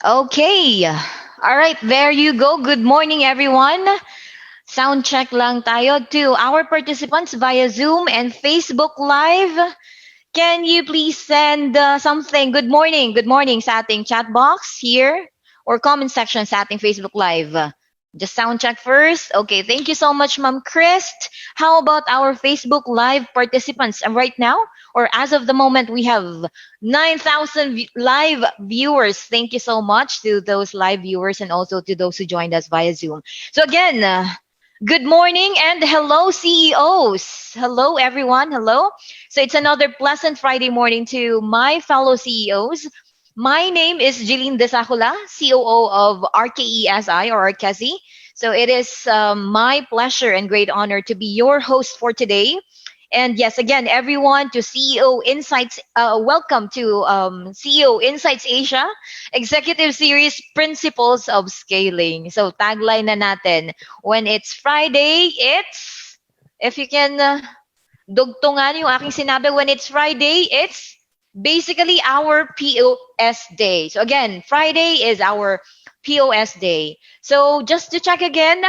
Okay. All right, there you go. Good morning, everyone. Sound check lang tayo to our participants via Zoom and Facebook Live. Can you please send something? Good morning sa ating chat box here or comment section sa ating Facebook Live. Just sound check first. Okay, thank you so much, Ma'am Christ. How about our Facebook Live participants? And right now, or as of the moment, we have 9,000 live viewers. Thank you so much to those live viewers and also to those who joined us via Zoom. So again, good morning and hello, CEOs. Hello, everyone. Hello. So it's another pleasant Friday morning to my fellow CEOs. My name is Jeline Desacula, COO of RKESI or RKESI. So it is my pleasure and great honor to be your host for today. And yes, again, everyone to CEO Insights, welcome to CEO Insights Asia, Executive Series Principles of Scaling. So tagline na natin, when it's Friday, it's, if you can dugtungan yung aking sinabi, when it's Friday, it's basically our POS day. So again, Friday is our POS day. So just to check again,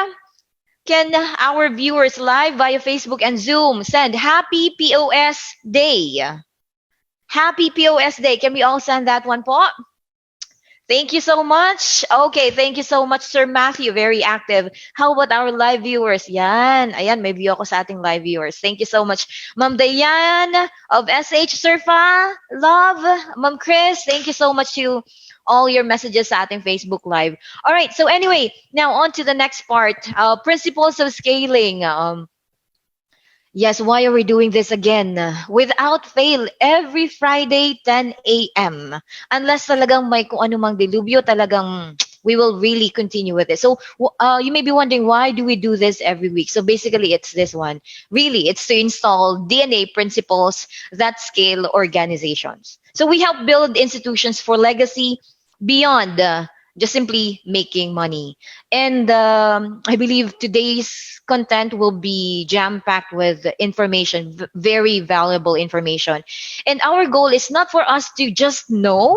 can our viewers live via Facebook and Zoom send happy POS day? Happy POS day. Can we all send that one po? Thank you so much. Okay, thank you so much, Sir Matthew. Very active. How about our live viewers? Yan. Ayan, may view ako sa ating live viewers. Thank you so much. Ma'am Dayan of SH Surfa. Love. Ma'am Chris, thank you so much to all your messages sa ating Facebook Live. All right, so anyway, now on to the next part. Principles of scaling. Yes, why are we doing this again? Without fail, every Friday, 10 a.m. Unless talagang may kung ano mang dilubyo, talagang we will really continue with it. So you may be wondering, why do we do this every week? So basically, it's this one. Really, it's to install DNA principles that scale organizations. So we help build institutions for legacy beyond just simply making money. And I believe today's content will be jam-packed with information, very valuable information. And our goal is not for us to just know,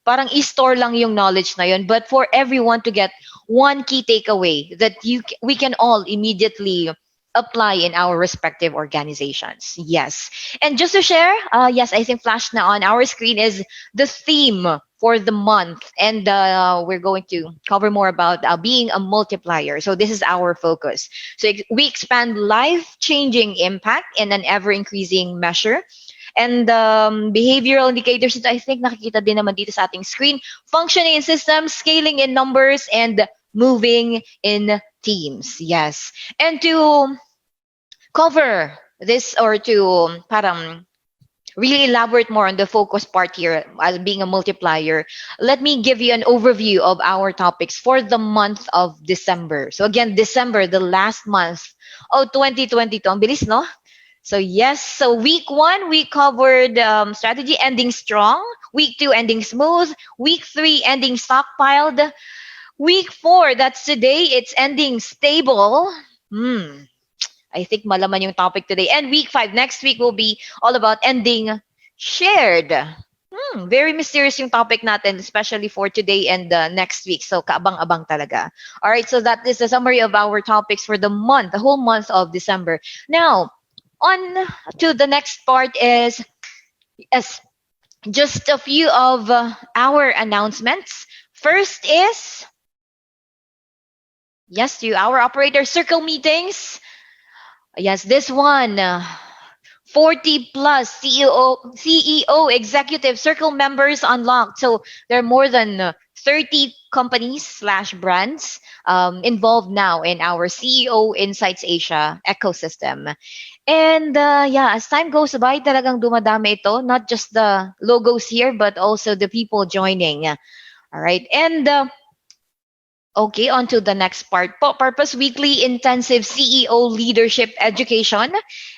parang i-store lang yung knowledge na yun, but for everyone to get one key takeaway that we can all immediately apply in our respective organizations. Yes. And just to share, yes, I think flash na on our screen is the theme for the month. And we're going to cover more about being a multiplier. So this is our focus. So we expand life-changing impact in an ever-increasing measure. And behavioral indicators, ito I think nakikita din naman dito sa ating screen. Functioning in systems, scaling in numbers, and moving in teams. Yes. And to cover this or to parang really elaborate more on the focus part here as being a multiplier, let me give you an overview of our topics for the month of December. So again, December, the last month of 2022. Ang bilis, no? So yes, so week 1, we covered strategy ending strong. Week 2, ending smooth. Week 3, ending stockpiled. Week 4, that's today, it's ending stable. I think malaman yung topic today. And week 5, next week, will be all about ending shared. Very mysterious yung topic natin, especially for today and next week. So kaabang-abang talaga. All right, so that is a summary of our topics for the month, the whole month of December. Now, on to the next part is as just a few of our announcements. First is yes to our operator circle meetings. Yes, this one. 40 plus CEO executive circle members unlocked. So there are more than 30 companies slash brands involved now in our CEO Insights Asia ecosystem. And yeah, as time goes by, talagang dumadami ito. Not just the logos here, but also the people joining. All right. And okay, on to the next part po. Purpose Weekly Intensive CEO Leadership Education.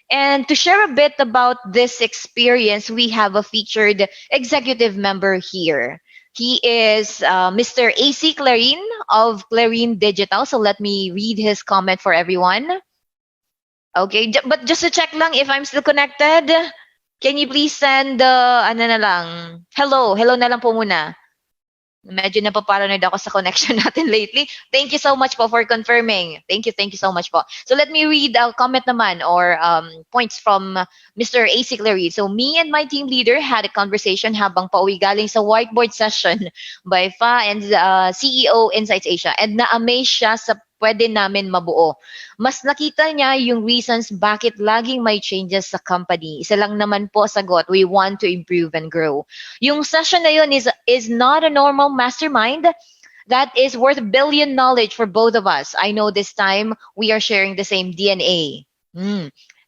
And to share a bit about this experience, we have a featured executive member here. He is Mr. AC Clarin of Clarin Digital. So let me read his comment for everyone. Okay, but just to check lang if I'm still connected, can you please send, ano na lang, hello na lang po muna. Medyo napaparanoid ako sa connection natin lately. Thank you so much po for confirming. Thank you so much po. So let me read a comment naman or points from Mr. AC Clary. So me and my team leader had a conversation habang pauwi galing sa whiteboard session by FA and CEO Insights Asia, and na-amaze siya sa pwede namin mabuo. Mas nakita niya yung reasons bakit laging may changes sa company. Isa lang naman po sagot, we want to improve and grow. Yung session na yun is not a normal mastermind. That is worth billion knowledge for both of us. I know this time we are sharing the same DNA.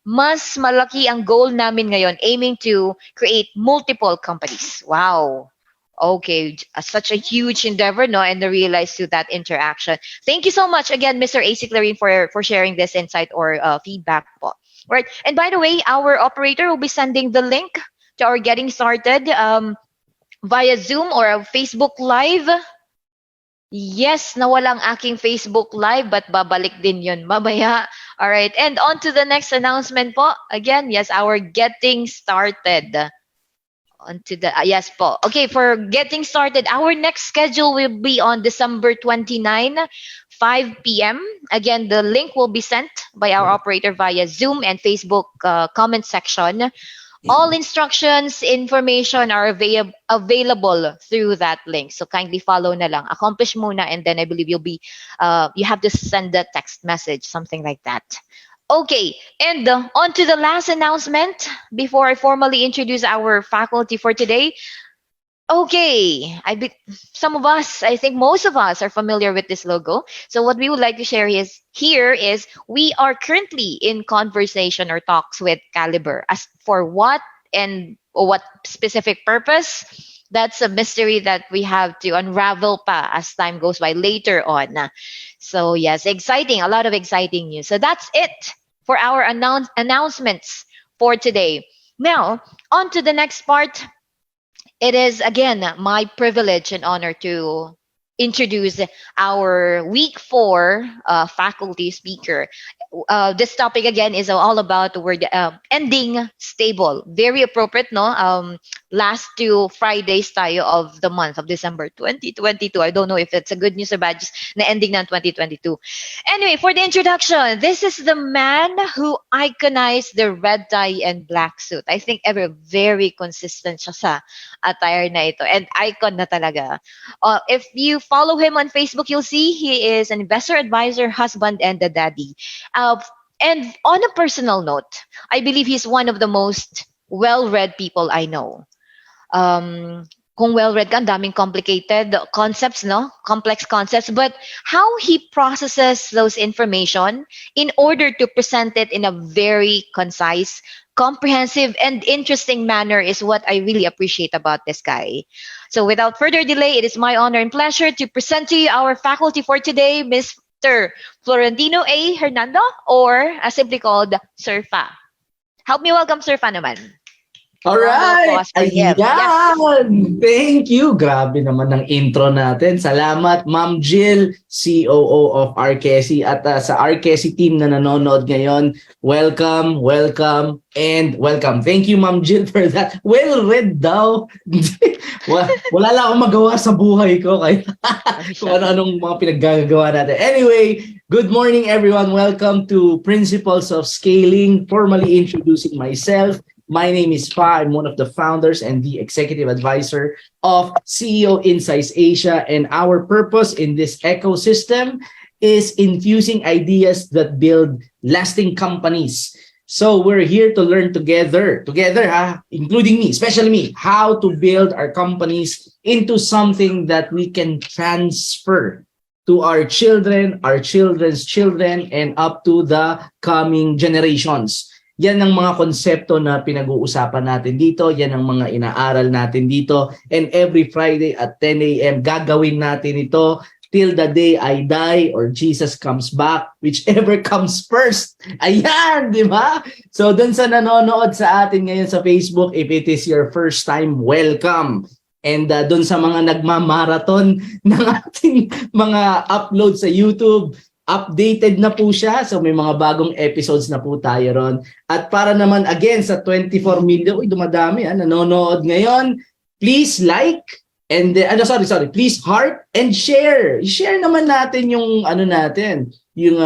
Mas malaki ang goal namin ngayon, aiming to create multiple companies. Wow. Okay, such a huge endeavor, no? And the realize to that interaction. Thank you so much again, Mr. AC Clarin, for sharing this insight or feedback po. Right. And by the way, our operator will be sending the link to our getting started via Zoom or Facebook Live. Yes, nawalang aking Facebook Live, but babalik din yun mamaya. All right. And on to the next announcement po. Again, yes, our getting started. Onto the yes po. Okay, for getting started, our next schedule will be on December 29, 5 p.m. Again, the link will be sent by our operator via Zoom and Facebook comment section. All instructions, information are available through that link. So kindly follow na lang. Accomplish muna, and then I believe you'll be you have to send a text message, something like that. Okay, and on to the last announcement before I formally introduce our faculty for today. Okay, some of us, I think most of us are familiar with this logo. So what we would like to share is we are currently in conversation or talks with Caliber. As for what and what specific purpose, that's a mystery that we have to unravel pa as time goes by later on. So yes, exciting, a lot of exciting news. So that's it for our announcements for today. Now, on to the next part. It is, again, my privilege and honor to introduce our week 4 faculty speaker. This topic, again, is all about the word ending stable. Very appropriate, no? Last 2 Fridays tayo of the month of December 2022. I don't know if it's a good news or bad, just na ending ng 2022. Anyway, for the introduction, this is the man who iconized the red tie and black suit. I think very consistent siya sa attire na ito. And icon na talaga. If you follow him on Facebook, you'll see he is an investor advisor, husband, and a daddy. And on a personal note, I believe he's one of the most well-read people I know. Kung well-read ka, daming complicated concepts, no? Complex concepts. But how he processes those information in order to present it in a very concise, comprehensive, and interesting manner is what I really appreciate about this guy. So without further delay, it is my honor and pleasure to present to you our faculty for today, Mr. Florentino A. Hernando, or simply called Sir Fa. Help me welcome Sir Fa naman. Alright! Ayan! Yes. Thank you! Grabe naman ang intro natin. Salamat, Ma'am Jill, COO of RKC, at sa RKC team na nanonood ngayon. Welcome, welcome, and welcome. Thank you, Ma'am Jill, for that. Well-read daw. Wala lang akong magawa sa buhay ko. Kaya kung ano-anong mga pinaggagawa natin. Anyway, Good morning, everyone. Welcome to Principles of Scaling. Formally introducing myself. My name is Fa. I'm one of the founders and the executive advisor of CEOInsight Asia. And our purpose in this ecosystem is infusing ideas that build lasting companies. So we're here to learn together, including me, especially me, how to build our companies into something that we can transfer to our children, our children's children, and up to the coming generations. Yan ang mga konsepto na pinag-uusapan natin dito. Yan ang mga inaaral natin dito. And every Friday at 10 a.m., gagawin natin ito till the day I die or Jesus comes back, whichever comes first. Ayan, di ba? So dun sa nanonood sa atin ngayon sa Facebook, if it is your first time, welcome. And doon sa mga nagmamarathon ng ating mga upload sa YouTube, updated na po siya. So may mga bagong episodes na po tayo ron. At para naman again sa 24 million, dumadami nanonood ngayon. Please like and please heart and share. I-share naman natin yung yung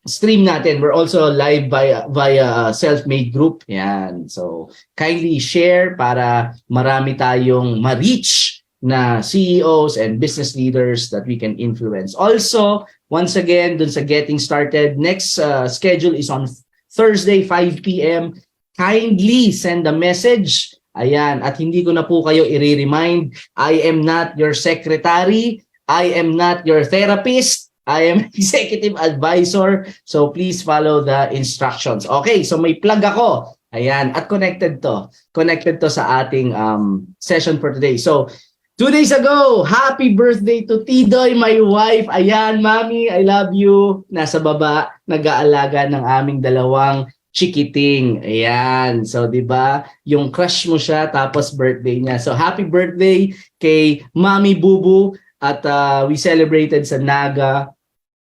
stream natin. We're also live via self-made group. Yan. So, kindly share para marami tayong ma-reach na CEOs and business leaders that we can influence. Also, once again, dun sa getting started, next schedule is on Thursday, 5 p.m. Kindly send a message. Ayan. At hindi ko na po kayo i-remind, I am not your secretary. I am not your therapist. I am executive advisor, so please follow the instructions. Okay, so may plug ako. Ayan, at connected to sa ating session for today. So, 2 days ago, happy birthday to Tidoy, my wife. Ayan, Mami, I love you. Nasa baba, nag-aalaga ng aming dalawang chikiting. Ayan, so 'di ba? Yung crush mo siya tapos birthday niya. So, happy birthday kay Mami Bubu at we celebrated sa Naga.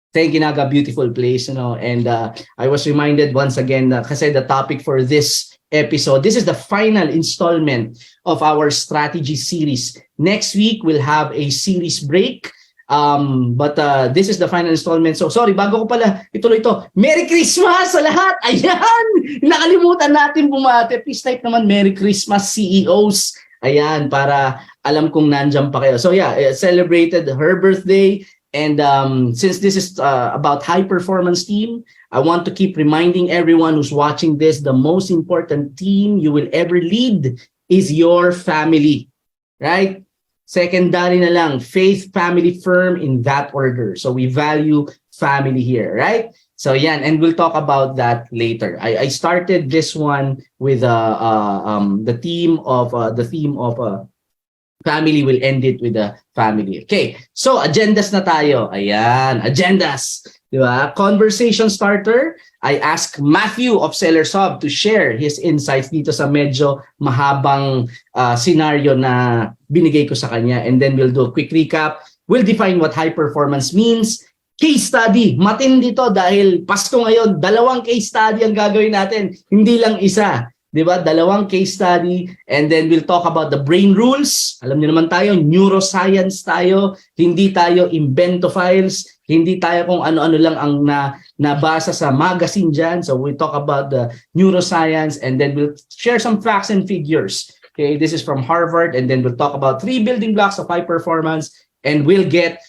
Thank you, Naga, beautiful place, and I was reminded once again kasi the topic for this episode, this is the final installment of our strategy series. Next week, we'll have a series break, but this is the final installment. So, sorry, bago ko pala ituloy ito, Merry Christmas sa lahat! Ayan! Nakalimutan natin bumati. Please type naman Merry Christmas, CEOs. Ayan, para alam kong nandyan pa kayo. So yeah, celebrated her birthday. And since this is about high-performance team, I want to keep reminding everyone who's watching this, the most important team you will ever lead is your family, right? Secondary na lang, faith, family, firm in that order. So we value family here, right? So yan, and we'll talk about that later. I started this one with the theme of family, will end it with the family. Okay, so agendas na tayo. Ayan, agendas. Diba? Conversation starter, I ask Matthew of Sellers Hub to share his insights dito sa medyo mahabang scenario na binigay ko sa kanya. And then we'll do a quick recap. We'll define what high performance means. Case study, matindi to dahil Pasko ngayon, 2 case study ang gagawin natin, hindi lang isa. Diba? 2 case study, and then we'll talk about the brain rules. Alam niyo naman tayo, neuroscience tayo, hindi tayo inventophiles, hindi tayo kung ano-ano lang ang nabasa sa magazine dyan. So we'll talk about the neuroscience, and then we'll share some facts and figures. Okay, this is from Harvard, and then we'll talk about 3 building blocks of high performance, and we'll get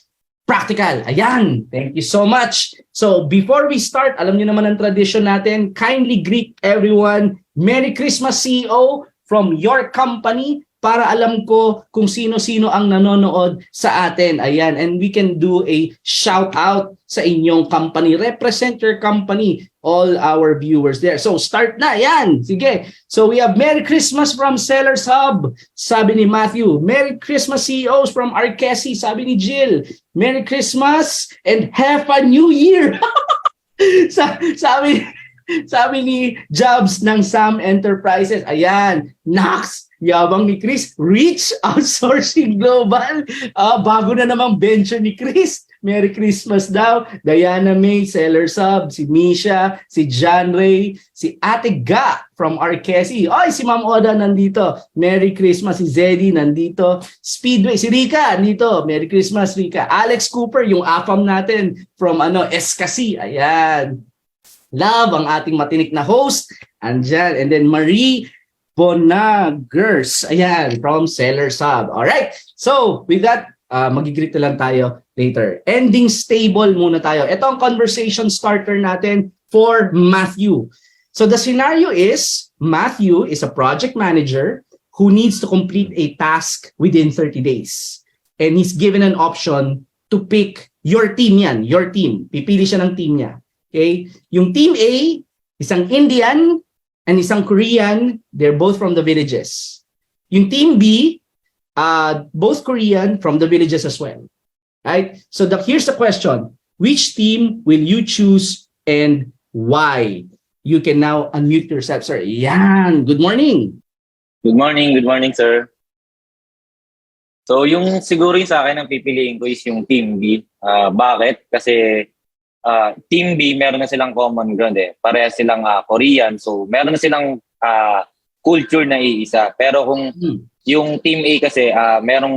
practical. Ayan, thank you so much. So before we start, alam niyo naman ang tradition natin, kindly greet everyone. Merry Christmas, CEO, from your company para alam ko kung sino-sino ang nanonood sa atin. Ayan, and we can do a shout out sa inyong company. Represent your company, all our viewers there. So start na, yan. Sige. So we have Merry Christmas from Sellers Hub, sabi ni Matthew. Merry Christmas, CEOs from Arcesi, sabi ni Jill. Merry Christmas and have a new year. Sabi ni Jobs ng Sam Enterprises. Ayan, Nax, yabang ni Chris, Rich Outsourcing Global. Bago na namang venture ni Chris. Merry Christmas daw. Diana May, Seller Sub, si Misha, si John Ray, si Ate Ga from Arquesi. Oy, si Ma'am Oda nandito. Merry Christmas. Si Zeddy nandito. Speedway, si Rika nandito. Merry Christmas, Rika. Alex Cooper, yung AFAM natin from Escasi. Ayan. Love, ang ating matinik na host. Andyan. And then Marie Bonagers. Ayan, from Seller Sub. Alright. So, with that, magigreet na lang tayo later. Ending stable muna tayo. Ito ang conversation starter natin for Matthew. So the scenario is, Matthew is a project manager who needs to complete a task within 30 days. And he's given an option to pick your team yan, your team. Pipili siya ng team niya. Okay? Yung team A, isang Indian and isang Korean, they're both from the villages. Yung team B, both Korean from the villages as well. Right? So here's the question. Which team will you choose and why? You can now unmute yourself, sir. Yan. Good morning. Good morning, sir. So yung siguro yung sa akin ang pipiliin ko is yung Team B. Bakit? Kasi Team B, meron na silang common ground eh. Pareha silang Korean. So meron na silang culture na iisa. Pero kung yung Team A kasi merong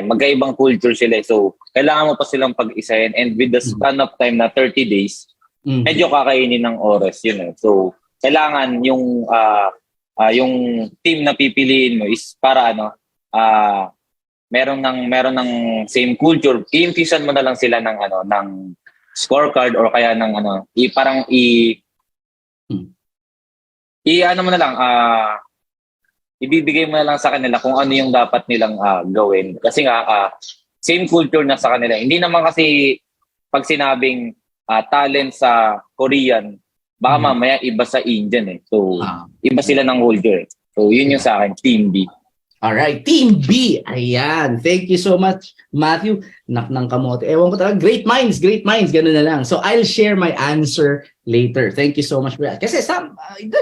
magkaibang culture sila. So kailangan mo pa silang pag-isahin, and with the span of time na 30 days, medyo kakainin ng oras yun eh. So kailangan yung team na pipiliin mo is para meron ng same culture. I-infusion mo na lang sila ng scorecard, or kaya ng ibibigay mo na lang sa kanila kung ano yung dapat nilang gawin. Kasi nga, same culture na sa kanila. Hindi naman kasi pag sinabing talent sa Korean, baka mamaya iba sa Indian eh. So, iba sila ng culture eh. So, yun yung sa akin, Team B. Alright, Team B. Ayan. Thank you so much, Matthew. Nak ng kamote. Ewan ko talaga. Great minds. Ganun na lang. So, I'll share my answer later. Thank you so much for that. Kasi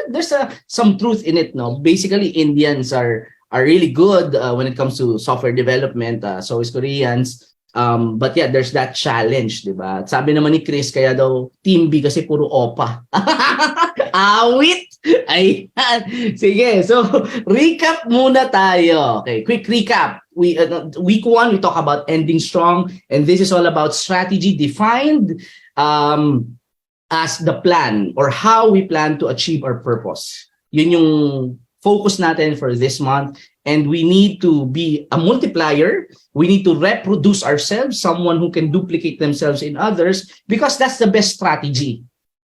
there's some truth in it, no? Basically, Indians are really good when it comes to software development. So is Koreans. But yeah, there's that challenge, di ba? Sabi naman ni Chris, kaya daw Team B kasi puro opa. Awit! Ayan. Sige, so recap muna tayo. Okay, quick recap. Week 1, we talk about ending strong, and this is all about strategy defined as the plan or how we plan to achieve our purpose. Yun yung focus natin for this month. And we need to be a multiplier. We need to reproduce ourselves, someone who can duplicate themselves in others, because that's the best strategy.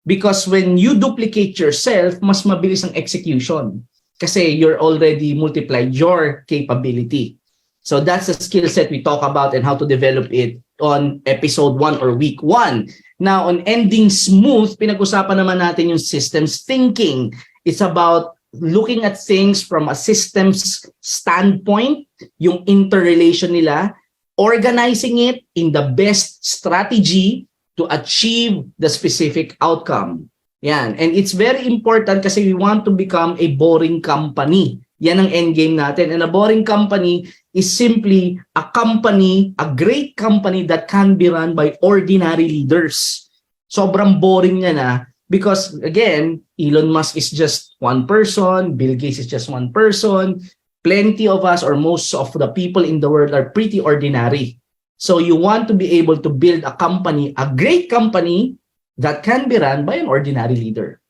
Because when you duplicate yourself, mas mabilis ang execution. Kasi you're already multiplied your capability. So that's the skill set we talk about and how to develop it on episode 1 or week 1. Now, on ending smooth, pinag-usapan naman natin yung systems thinking. It's about looking at things from a systems standpoint, yung interrelation nila, organizing it in the best strategy to achieve the specific outcome. Yan. And it's very important kasi we want to become a boring company. Yan ang endgame natin. And a boring company is simply a company, a great company that can be run by ordinary leaders. Sobrang boring niya na. Because again, Elon Musk is just one person, Bill Gates is just one person, plenty of us or most of the people in the world are pretty ordinary. So you want to be able to build a company, a great company that can be run by an ordinary leader.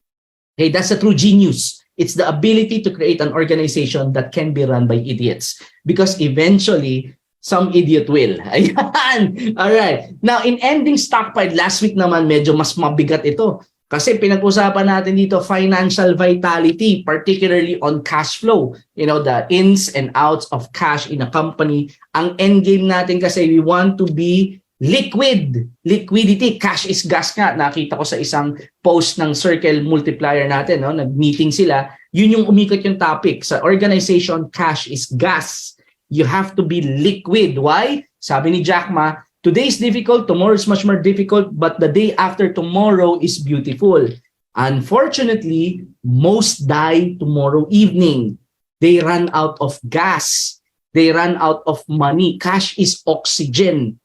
Okay, that's the true genius. It's the ability to create an organization that can be run by idiots. Because eventually, some idiot will. Ayan. All right. Now, in ending stockpile, last week naman medyo mas mabigat ito. Kasi pinag-usapan natin dito financial vitality, particularly on cash flow. You know, the ins and outs of cash in a company. Ang end game natin kasi we want to be liquid. Liquidity, cash is gas nga. Nakita ko sa isang post ng Circle Multiplier natin, no? Nag-meeting sila. Yun yung umikot yung topic. Sa organization, cash is gas. You have to be liquid. Why? Sabi ni Jack Ma, today is difficult, tomorrow is much more difficult, but the day after tomorrow is beautiful. Unfortunately, most die tomorrow evening. They run out of gas. They run out of money. Cash is oxygen.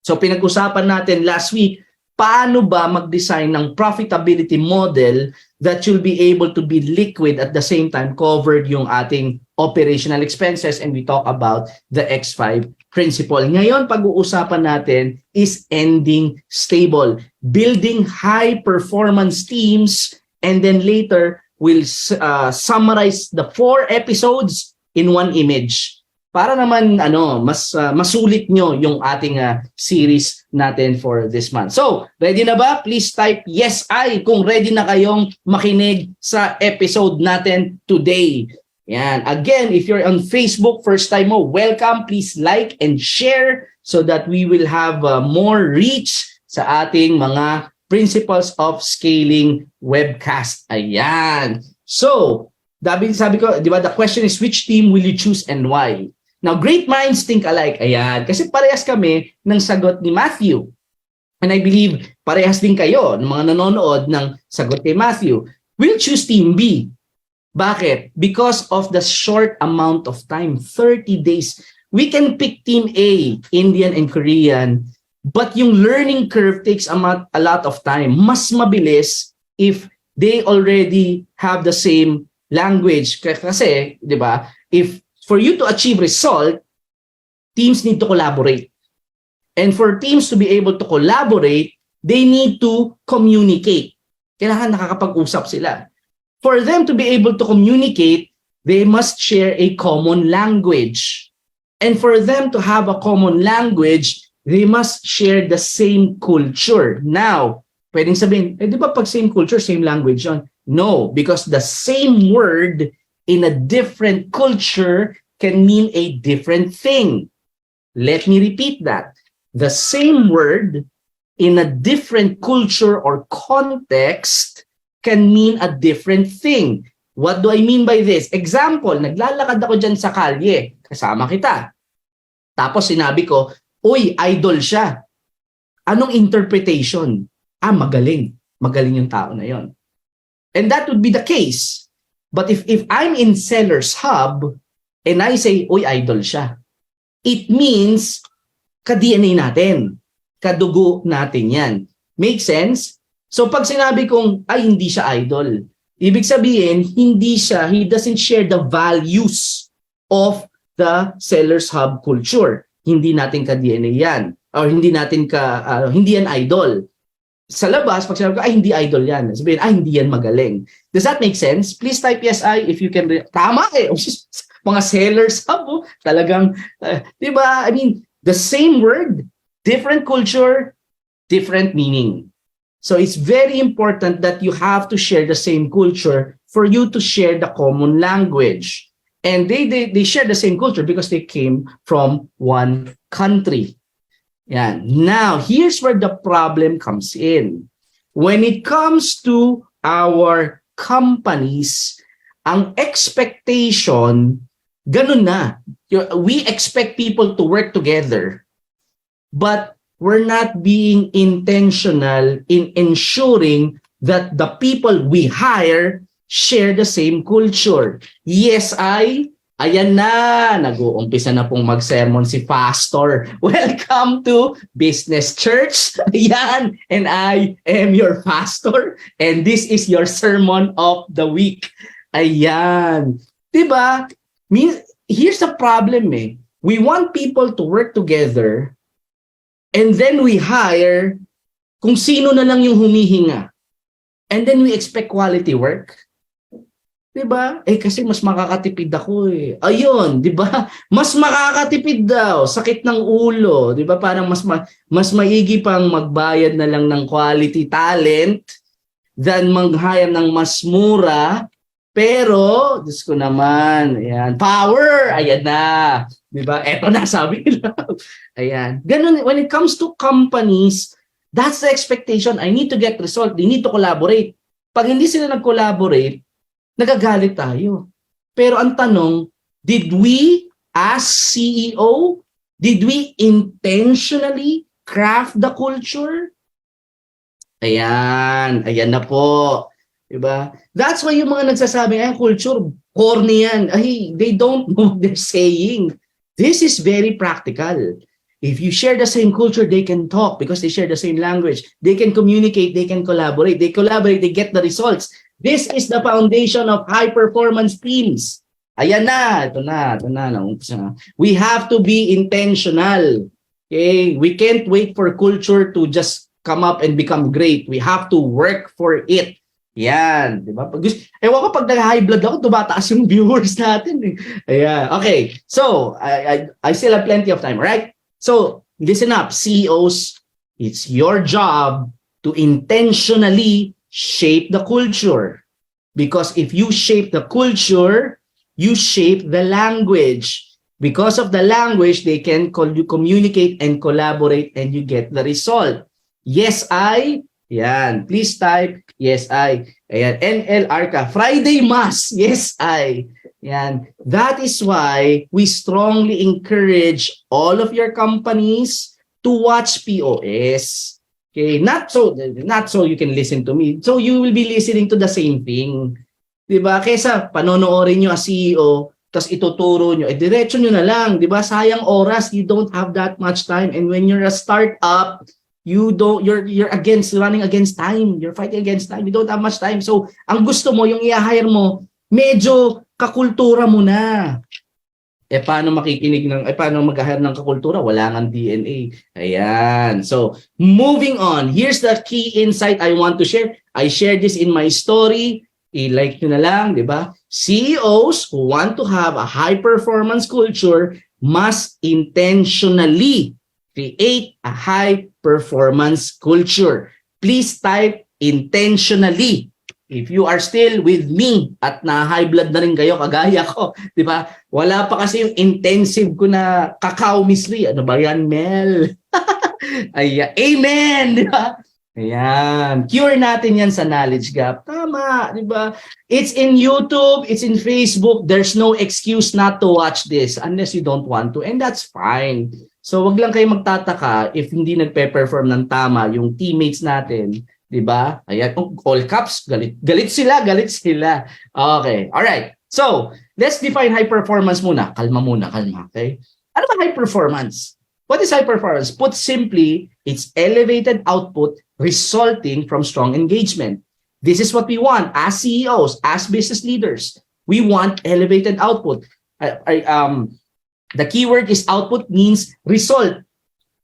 So pinag-usapan natin last week, paano ba mag-design ng profitability model that you'll be able to be liquid at the same time covered yung ating operational expenses, and we talk about the X5 principle. Ngayon, pag-uusapan natin is ending stable, building high-performance teams, and then later, we'll summarize the 4 episodes in one image para naman masulit nyo yung ating series natin for this month. So, ready na ba? Please type yes I kung ready na kayong makinig sa episode natin today. Yan. Again, if you're on Facebook, first time mo, welcome. Please like and share so that we will have more reach sa ating mga principles of scaling webcast. Ayan. So, sabi ko, di ba, the question is, which team will you choose and why? Now, great minds think alike. Ayan. Kasi parehas kami ng sagot ni Matthew. And I believe parehas din kayo, ng mga nanonood ng sagot kay Matthew. We'll choose Team B. Bakit? Because of the short amount of time, 30 days. We can pick Team A, Indian and Korean, but yung learning curve takes a lot of time. Mas mabilis if they already have the same language. Kasi, di ba, if for you to achieve result, teams need to collaborate. And for teams to be able to collaborate, they need to communicate. Kailangan nakakapag-usap sila. For them to be able to communicate, they must share a common language. And for them to have a common language, they must share the same culture. Now, pwedeng sabihin, di ba pag same culture, same language yun? No, because the same word in a different culture can mean a different thing. Let me repeat that. The same word in a different culture or context can mean a different thing. What do I mean by this? Example, naglalakad ako dyan sa kalye, kasama kita. Tapos sinabi ko, uy, idol siya. Anong interpretation? Magaling. Magaling yung tao na yon. And that would be the case. But if I'm in Seller's Hub and I say, uy, idol siya, it means ka-DNA natin. Kadugo natin yan. Make sense? So pag sinabi kong, ay, hindi siya idol, ibig sabihin, he doesn't share the values of the Seller's Hub culture. Hindi natin ka-DNA yan. Or hindi natin hindi yan idol. Sa labas, pag sinabi ko, ay, hindi idol yan. Sabihin, ay, hindi yan magaling. Does that make sense? Please type yes, I, if you can. Tama eh. Mga Seller's Hub, talagang, di ba? I mean, the same word, different culture, different meaning. So it's very important that you have to share the same culture for you to share the common language. And they share the same culture because they came from one country. Yan. Now, here's where the problem comes in. When it comes to our companies, ang expectation, ganun na. We expect people to work together, but we're not being intentional in ensuring that the people we hire share the same culture. Yes, ayan na, nag-uumpisa na pong mag-sermon si Pastor. Welcome to Business Church. Ayan, and I am your pastor, and this is your sermon of the week. Ayan. Diba? Here's the problem eh. We want people to work together, and then we hire kung sino na lang yung humihinga. And then we expect quality work. Diba? Kasi mas makakatipid ako eh. Ayun, diba? Mas makakatipid daw. Sakit ng ulo. Diba? Parang mas maigi pang magbayad na lang ng quality talent than mag-hire ng mas mura. Pero, Diyos ko naman, ayan, power, ayan na. Diba? Eto na, sabi nila. Ayan. Ganun, when it comes to companies, that's the expectation. I need to get result. They need to collaborate. Pag hindi sila nag-collaborate, nagagalit tayo. Pero ang tanong, did we, as CEO, did we intentionally craft the culture? Ayan. Ayan na po. Diba? That's why yung mga nagsasabi, culture, corny yan. Ay, they don't know what they're saying. This is very practical. If you share the same culture, they can talk because they share the same language. They can communicate, they can collaborate. They collaborate, they get the results. This is the foundation of high-performance teams. Ayan na, ito na. We have to be intentional. Okay? We can't wait for culture to just come up and become great. We have to work for it. Yan, di ba? Ewan ko pag nag-high blood ako, tumataas yung viewers natin. Ayan. Okay. So, I still have plenty of time, right? So, listen up, CEOs. It's your job to intentionally shape the culture. Because if you shape the culture, you shape the language. Because of the language, they can communicate and collaborate and you get the result. Yes, I. Yan. Please type, yes, I. Ayan. NL Arca. Friday Mass. Yes, I. Yan. That is why we strongly encourage all of your companies to watch POS. Okay? Not so you can listen to me. So you will be listening to the same thing. Diba? Kesa panonoorin nyo as CEO, tapos ituturo nyo, diretso nyo na lang. Diba? Sayang oras. You don't have that much time. And when you're a startup, you're running against time. You're fighting against time. You don't have much time. So, ang gusto mo, yung i-hire mo, medyo kakultura mo na. Paano paano mag-hire ng kakultura? Wala nang DNA. Ayan. So, moving on. Here's the key insight I want to share. I shared this in my story. I-like nyo na lang, di ba? CEOs who want to have a high-performance culture must intentionally create a high-performance culture. Please type intentionally. If you are still with me at na-high blood na rin kayo, kagaya ko, di ba? Wala pa kasi yung intensive ko na cacao misli. Ano ba yan, Mel? Ay, amen! Di ba? Ayan. Cure natin yan sa knowledge gap. Tama, di ba? It's in YouTube, it's in Facebook. There's no excuse not to watch this unless you don't want to. And that's fine. So, wag lang kayo magtataka if hindi nagpe-perform ng tama yung teammates natin. Di ba? Ayan. All caps, galit sila. Okay. Alright. So, let's define high performance muna. Kalma. Okay? Ano ba high performance? What is high performance? Put simply, it's elevated output resulting from strong engagement. This is what we want as CEOs, as business leaders. We want elevated output. The keyword is output means result.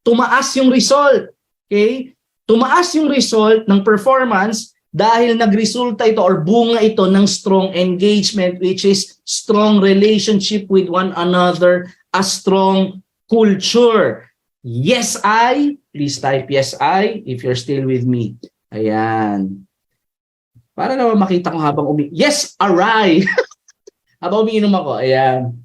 Tumaas yung result. Okay? Tumaas yung result ng performance dahil nagresulta ito or bunga ito ng strong engagement, which is strong relationship with one another, a strong culture. Yes, I. Please type yes, I if you're still with me. Ayan. Para naman makita ko habang yes, aray. Habang umiinom ako. Ayan.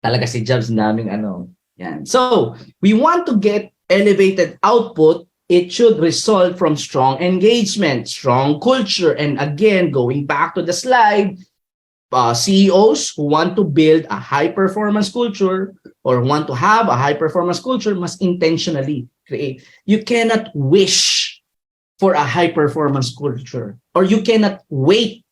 Talaga si Jobs naming ano. Yan. So, we want to get elevated output. It should result from strong engagement, strong culture. And again, going back to the slide, CEOs who want to build a high-performance culture or want to have a high-performance culture must intentionally create. You cannot wish for a high-performance culture or you cannot wait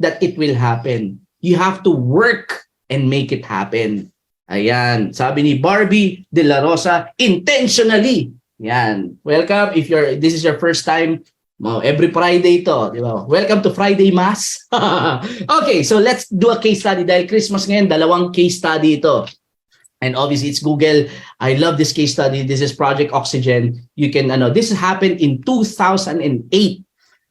that it will happen. You have to work and make it happen. Ayan, sabi ni Barbie De La Rosa, intentionally. Yan. Welcome if this is your first time. Every Friday to, di ba? Welcome to Friday Mass. Okay, so let's do a case study. Dahil Christmas ngayon, dalawang case study ito. And obviously, it's Google. I love this case study. This is Project Oxygen. You can, this happened in 2008.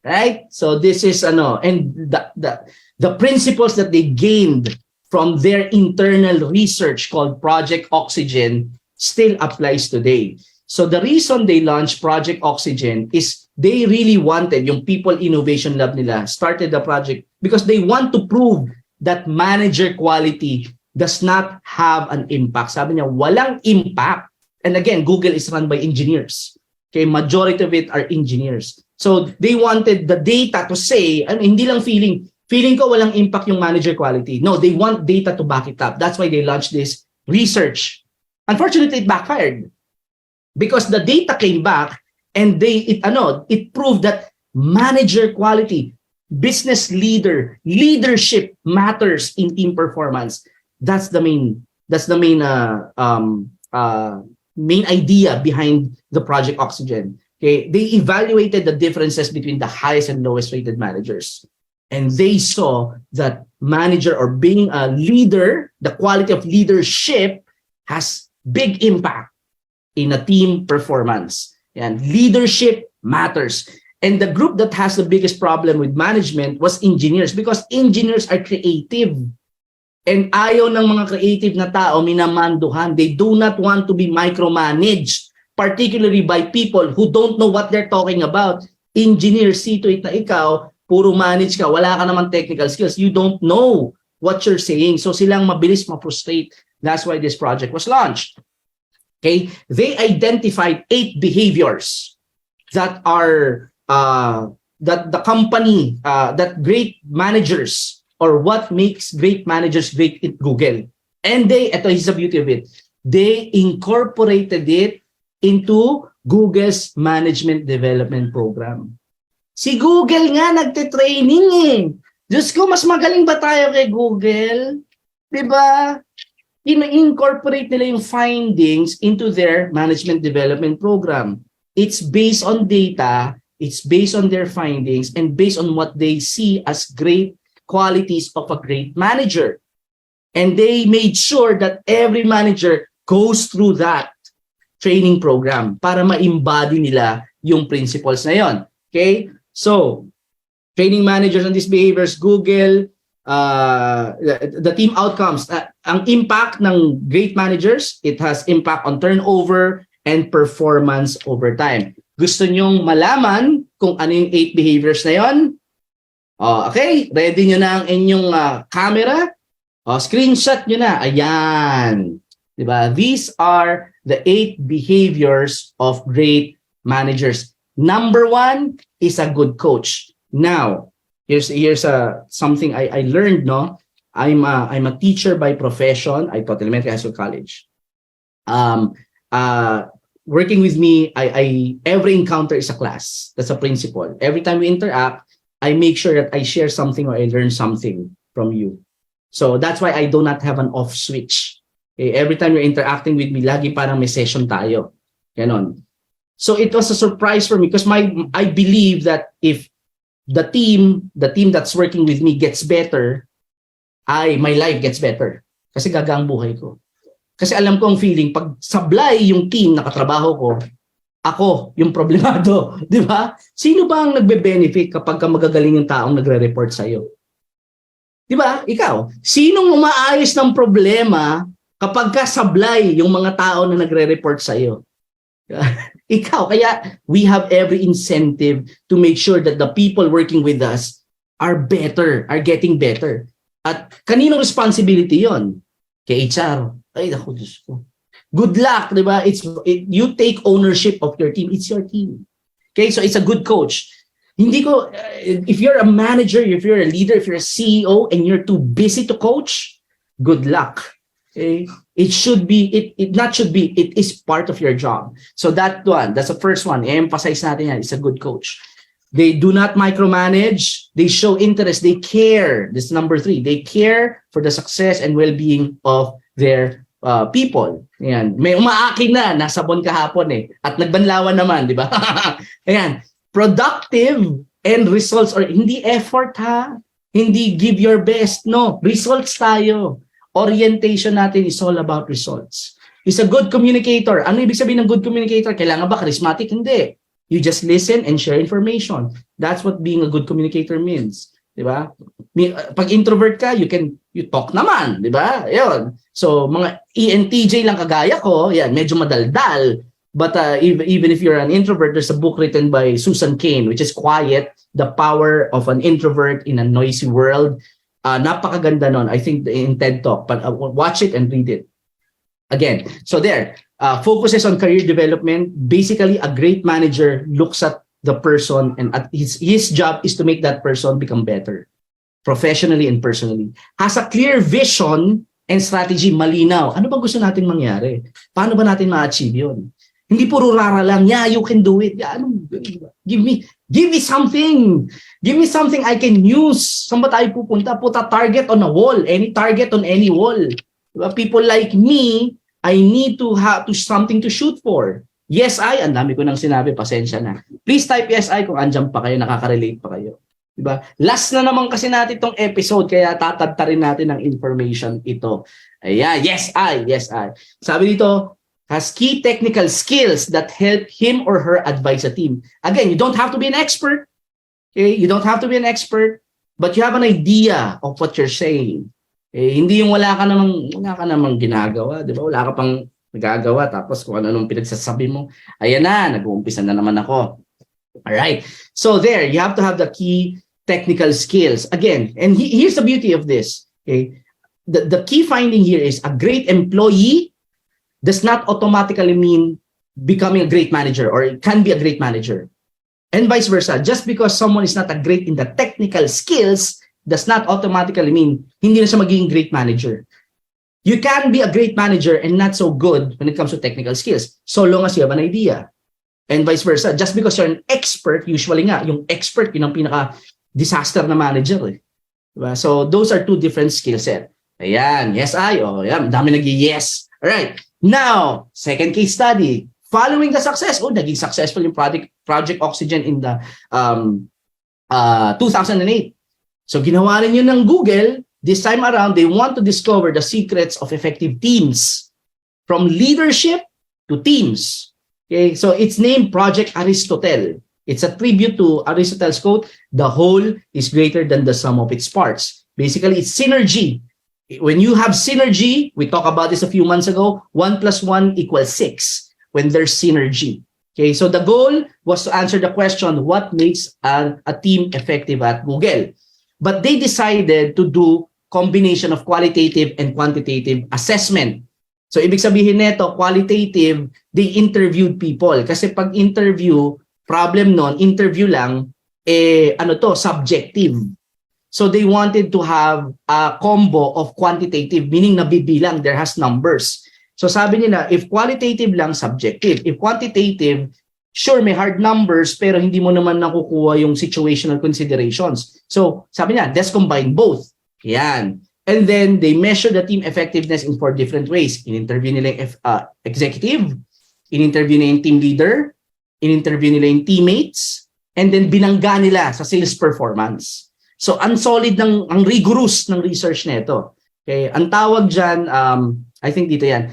Right? So this is, and the principles that they gained from their internal research called Project Oxygen still applies today. So the reason they launched Project Oxygen is they really wanted, yung People Innovation Lab nila started the project because they want to prove that manager quality does not have an impact. Sabi niya, walang impact. And again, Google is run by engineers. Okay, majority of it are engineers. So they wanted the data to say, hindi lang feeling ko walang impact yung manager quality. No, they want data to back it up. That's why they launched this research. Unfortunately, it backfired. Because the data came back and it proved that manager quality, leadership matters in team performance. That's the main main idea behind the Project Oxygen. Okay, they evaluated the differences between the highest and lowest rated managers. And they saw that manager or being a leader, the quality of leadership has big impact in a team performance. And leadership matters. And the group that has the biggest problem with management was engineers, because engineers are creative. And ayaw ng mga creative na tao minamanduhan. They do not want to be micromanaged, particularly by people who don't know what they're talking about. Engineer, see to it na ikaw, puro manage ka, wala ka naman technical skills. You don't know what you're saying. So silang mabilis ma-frustrate. That's why this project was launched. Okay? They identified 8 behaviors that are that the company, that great managers, or what makes great managers great at Google. And ito is the beauty of it. They incorporated it into Google's management development program. Si Google nga nagte-training eh. Diyos ko, mas magaling ba tayo kay Google? Diba? In-incorporate nila yung findings into their management development program. It's based on data, it's based on their findings, and based on what they see as great qualities of a great manager. And they made sure that every manager goes through that training program para ma-embody nila yung principles na yon. Okay? So, training managers on these behaviors, Google, the team outcomes. Ang impact ng great managers, it has impact on turnover and performance over time. Gusto nyong malaman kung ano yung 8 behaviors na yon? Okay, ready nyo na ang inyong camera. Screenshot nyo na. Ayan. Diba? These are the 8 behaviors of great managers. Number 1 is a good coach. Now, here's something I learned. No, I'm a teacher by profession. I taught elementary, high school, college. Working with me, I every encounter is a class. That's a principle. Every time we interact, I make sure that I share something or I learn something from you. So that's why I do not have an off switch. Okay? Every time you're interacting with me, lagi parang may session tayo. Ganon. So it was a surprise for me because I believe that if the team that's working with me gets better, my life gets better. Kasi gagang buhay ko. Kasi alam ko ang feeling, pag sablay yung team na katrabaho ko, ako yung problemado, di ba? Sino ba ang nagbe-benefit kapag magagaling yung taong nagre-report sa'yo? Di ba? Ikaw. Sinong umaayos ng problema kapag kasablay yung mga tao na nagre-report sa'yo? Ikaw. Kaya we have every incentive to make sure that the people working with us are better, are getting better. At kaninong responsibility yon? Kay HR. Ay, naku, Diyos ko. Good luck, di ba? You take ownership of your team. It's your team. Okay, so it's a good coach. If you're a manager, if you're a leader, if you're a CEO, and you're too busy to coach, good luck. Okay? It is part of your job. So that's the first one. I-emphasize natin yan. It's a good coach. They do not micromanage. They show interest. They care. This is number 3. They care for the success and well-being of their people. Ayan. May umaakin na, nasabon kahapon eh. At nagbanlawan naman, di ba? Ayan. Productive and results, or hindi effort ha. Hindi give your best. No. Results tayo. Orientation natin is all about results. Is a good communicator. Ano ibig sabihin ng good communicator? Kailangan ba charismatic? Hindi. You just listen and share information. That's what being a good communicator means. Di ba? Pag introvert ka, you talk naman. Di ba? Yun. So, mga ENTJ lang kagaya ko, yan, medyo madaldal. But even if you're an introvert, there's a book written by Susan Cain, which is Quiet, The Power of an Introvert in a Noisy World. Napakaganda nun. I think in TED Talk. But watch it and read it. Again, so there, focuses on career development. Basically, a great manager looks at the person, and at his job is to make that person become better, professionally and personally. Has a clear vision and strategy, malinaw. Ano ba gusto natin mangyari? Paano ba natin ma-achieve yun? Hindi puro rara lang, yeah, you can do it. Yeah, give me something. Give me something I can use. Saan ba tayo pupunta? Put a target on a wall. Any target on any wall. People like me, I need to have something to shoot for. Yes, I. Ang dami ko nang sinabi, pasensya na. Please type yes, I kung andyan pa kayo, nakaka-relate pa kayo. Diba? Last na naman kasi natin itong episode, kaya tatadta rin natin ng information ito. Ayan, yes, I. Yes, I. Sabi dito, has key technical skills that help him or her advise a team. Again, you don't have to be an expert. Okay? You don't have to be an expert, but you have an idea of what you're saying. Hindi yung wala ka namang ginagawa, di ba? Wala ka pang nagagawa, tapos kung ano pinagsasabi mo, ayan na, nag-uumpisa na naman ako. Alright, so there, you have to have the key technical skills. Again, and here's the beauty of this. Okay? The key finding here is a great employee does not automatically mean becoming a great manager, or it can be a great manager. And vice versa, just because someone is not a great in the technical skills does not automatically mean hindi na siya magiging great manager. You can be a great manager and not so good when it comes to technical skills, so long as you have an idea. And vice versa, just because you're an expert, usually nga, yung expert, yun ang pinaka-disaster na manager. Diba? So those are two different skill set. Ayan, yes, I. Oh, yan, dami nag-yes. Alright, now, second case study. Following the success, naging successful yung Project Oxygen in the 2008. So ginawa rin yun ng Google. This time around, they want to discover the secrets of effective teams, from leadership to teams. Okay, so it's named Project Aristotle. It's a tribute to Aristotle's quote, "The whole is greater than the sum of its parts." Basically, it's synergy. When you have synergy, we talked about this a few months ago, 1 + 1 = 6 when there's synergy. Okay, so the goal was to answer the question, what makes a team effective at Google? But they decided to do combination of qualitative and quantitative assessment. So ibig sabihin nito, qualitative, they interviewed people. Kasi pag interview, problem nun, interview lang, subjective. So they wanted to have a combo of quantitative, meaning nabibilang, there has numbers. So sabi nila, if qualitative lang, subjective. If quantitative, sure, may hard numbers, pero hindi mo naman nakukuha yung situational considerations. So, sabi niya, let's combine both. Yan. And then, they measure the team effectiveness in 4 different ways. In-interview nila yung executive, in-interview nila yung team leader, in-interview nila yung teammates, and then binangga nila sa sales performance. So, ang solid ang rigorous ng research nito. Okay? Ang tawag dyan, I think dito yan,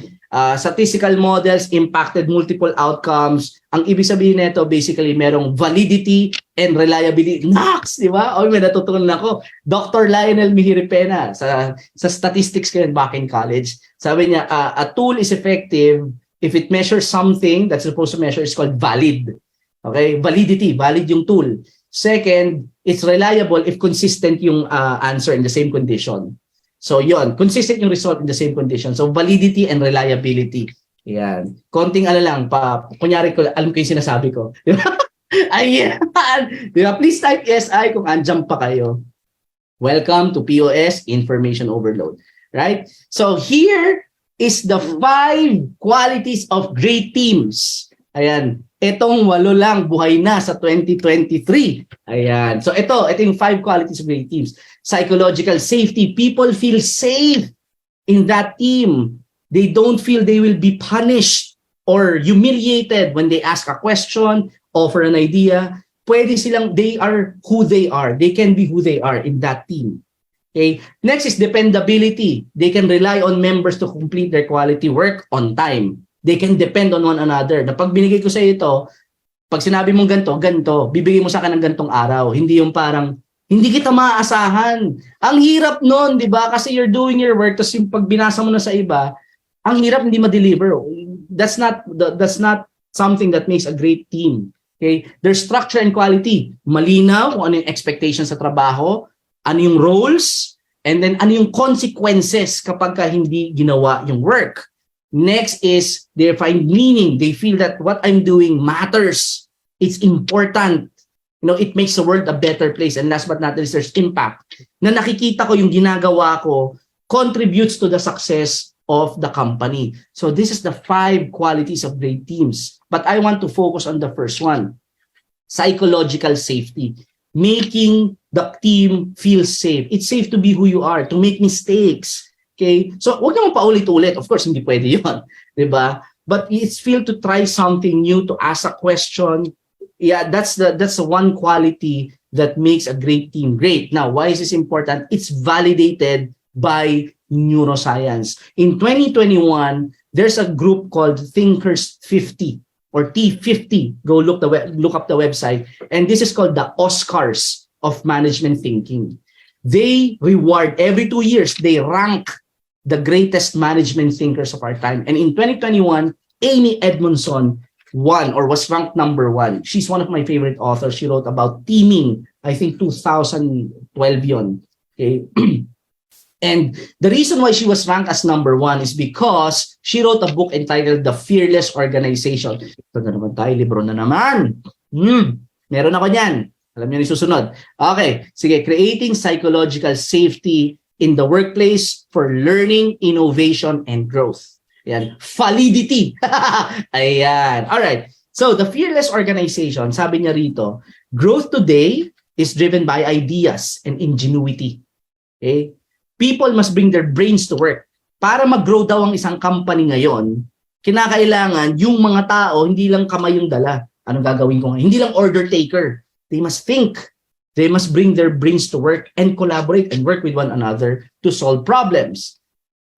statistical models impacted multiple outcomes. Ang ibig sabihin nito, basically, merong validity and reliability. Nax, di ba? O, may natutunan ako. Dr. Lionel Mihiripena sa statistics ko back in college. Sabi niya, a tool is effective if it measures something that's supposed to measure. It's called valid. Okay? Validity. Valid yung tool. Second, it's reliable if consistent yung answer in the same condition. So yon, consistent yung result in the same condition. So validity and reliability. Yan. Konting lang, kunyari ko, alam ko yung sinasabi ko. Ayan. Diba? Please type yes, I kung andyan pa kayo. Welcome to POS Information Overload. Right? So here is the 5 qualities of great teams. Ayan. Itong 8 lang, buhay na sa 2023. Ayan. So ito yung 5 qualities of great teams. Psychological safety. People feel safe in that team. They don't feel they will be punished or humiliated when they ask a question, offer an idea. Pwede silang, they are who they are. They can be who they are in that team. Okay. Next is dependability. They can rely on members to complete their quality work on time. They can depend on one another. Na pag binigay ko sa ito, pag sinabi mong ganito, bibigay mo sa akin ng gantong araw. Hindi yung parang, hindi kita maaasahan. Ang hirap nun, di ba? Kasi you're doing your work, tapos yung pag binasa mo na sa iba, ang hirap hindi ma-deliver. That's not something that makes a great team. Okay? There's structure and quality. Malinaw kung ano yung expectations sa trabaho, ano yung roles, and then ano yung consequences kapag hindi ginawa yung work. Next is they find meaning. They feel that what I'm doing matters. It's important. It makes the world a better place. And last but not least, there's impact. Na nakikita ko yung ginagawa ko contributes to the success of the company. So this is the 5 qualities of great teams. But I want to focus on the first one. Psychological safety. Making the team feel safe. It's safe to be who you are, to make mistakes. Okay? So, huwag naman paulit-ulit. Of course, hindi pwede yun. Diba? But it's feel to try something new, to ask a question. Yeah, that's the one quality that makes a great team great. Now, why is this important? It's validated by neuroscience. In 2021, there's a group called Thinkers 50 or T50. Go look up the website. And this is called the Oscars of management thinking. They reward every 2 years, they rank the greatest management thinkers of our time. And in 2021, Amy Edmondson won or was ranked number 1. She's one of my favorite authors. She wrote about teaming, I think 2012 yon. Okay. And the reason why she was ranked as number 1 is because she wrote a book entitled The Fearless Organization. Ito na naman tayo, libro na naman. Meron ako niyan. Alam niyo yung susunod. Okay, sige. Creating psychological safety in the workplace for learning, innovation, and growth. Ayan. Validity. Ayan. Alright. So, the Fearless Organization, sabi niya rito, growth today is driven by ideas and ingenuity. Okay? People must bring their brains to work. Para mag-grow daw ang isang company ngayon, kinakailangan yung mga tao, hindi lang kamay yung dala. Anong gagawin ko ngayon? Hindi lang order taker. They must think. They must bring their brains to work and collaborate and work with one another to solve problems.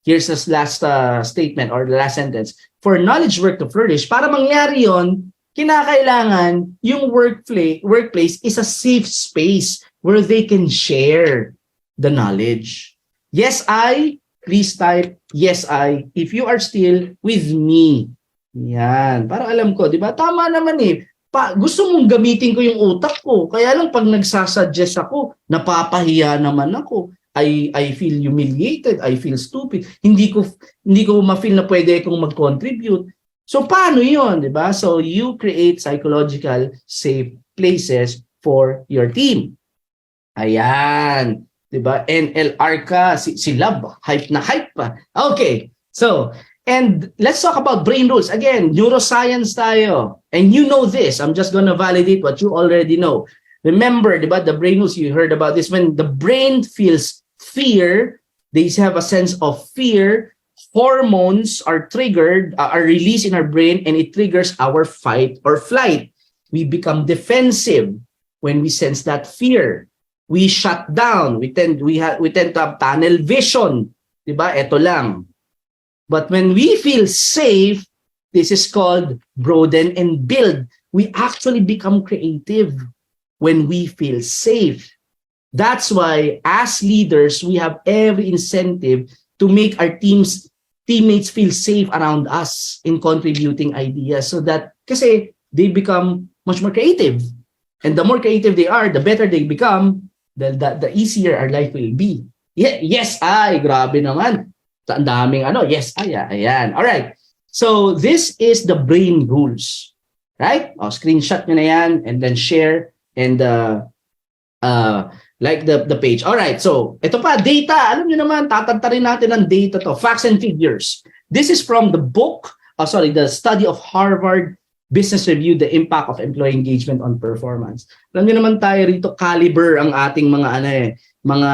Here's this last statement or the last sentence. For knowledge work to flourish, para mangyari yon, kinakailangan yung workplace is a safe space where they can share the knowledge. Yes, I. Please type, yes, I. If you are still with me. Yan. Para alam ko, di ba? Tama naman eh. Gusto mong gamitin ko yung utak ko. Kaya lang pag nagsasuggest ako, napapahiya naman ako. I feel humiliated. I feel stupid. Hindi ko ma-feel na pwede akong mag-contribute. So paano yun, di ba? So you create psychological safe places for your team. Ayan. Di ba? NLR ka. Si Lab, hype na hype pa. Okay. So, and let's talk about brain rules. Again, neuroscience tayo. And you know this. I'm just gonna validate what you already know. Remember, di ba, the brain rules, you heard about this. When the brain feels fear, they have a sense of fear, hormones are triggered, are released in our brain, and it triggers our fight or flight. We become defensive when we sense that fear. We shut down. We tend to have tunnel vision. Di ba? Ito lang. But when we feel safe, this is called broaden and build. We actually become creative when we feel safe. That's why, as leaders, we have every incentive to make our teammates feel safe around us in contributing ideas so that, kasi they become much more creative. And the more creative they are, the better they become, the easier our life will be. Yes, grabe naman. Ang daming yes, ayan. All right. So this is the brain rules. Right? Screenshot nyo na yan and then share and like the page. All right. So ito pa, data. Alam nyo naman, tatantarin natin ang data to. Facts and figures. This is from the book, the study of Harvard Business Review, The Impact of Employee Engagement on Performance. Alam nyo naman tayo rito, caliber ang ating mga mga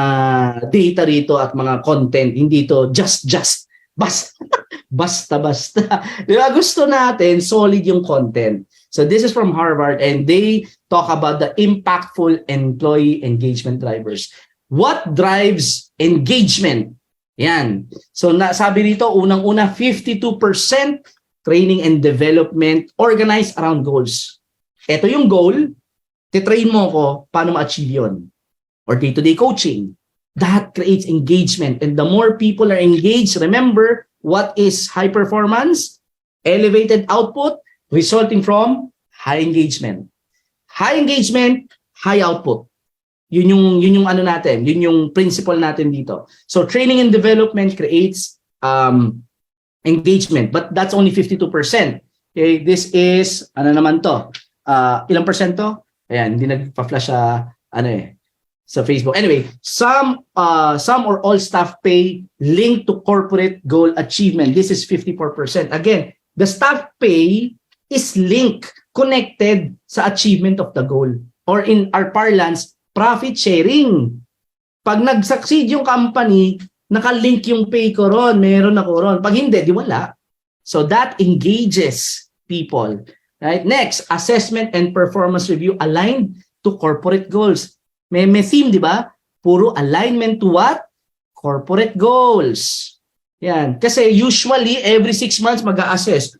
data rito at mga content. Hindi to basta. Di ba? Gusto natin solid yung content. So this is from Harvard and they talk about the impactful employee engagement drivers. What drives engagement? Yan. So sabi rito, unang-una, 52% training and development organized around goals. Ito yung goal, titrain mo ko paano ma-achieve yun. Or day-to-day coaching. That creates engagement. And the more people are engaged, remember, what is high performance? Elevated output resulting from high engagement. High engagement, high output. Yun yung natin, yun yung principle natin dito. So training and development creates engagement, but that's only 52%. Okay, this is naman to? Ilang percent to? Ayan, hindi nagpa-flash sa Facebook. Anyway, some or all staff pay linked to corporate goal achievement. This is 54%. Again, the staff pay is linked, connected sa achievement of the goal. Or in our parlance, profit sharing. Pag nag-succeed yung company, Nakalink yung pay ko ron, meron ako ron. Pag hindi, di wala. So that engages people. Right? Next, assessment and performance review aligned to corporate goals. May theme, di ba? Puro alignment to what? Corporate goals. Yan. Kasi usually, every 6 months mag-a-assess.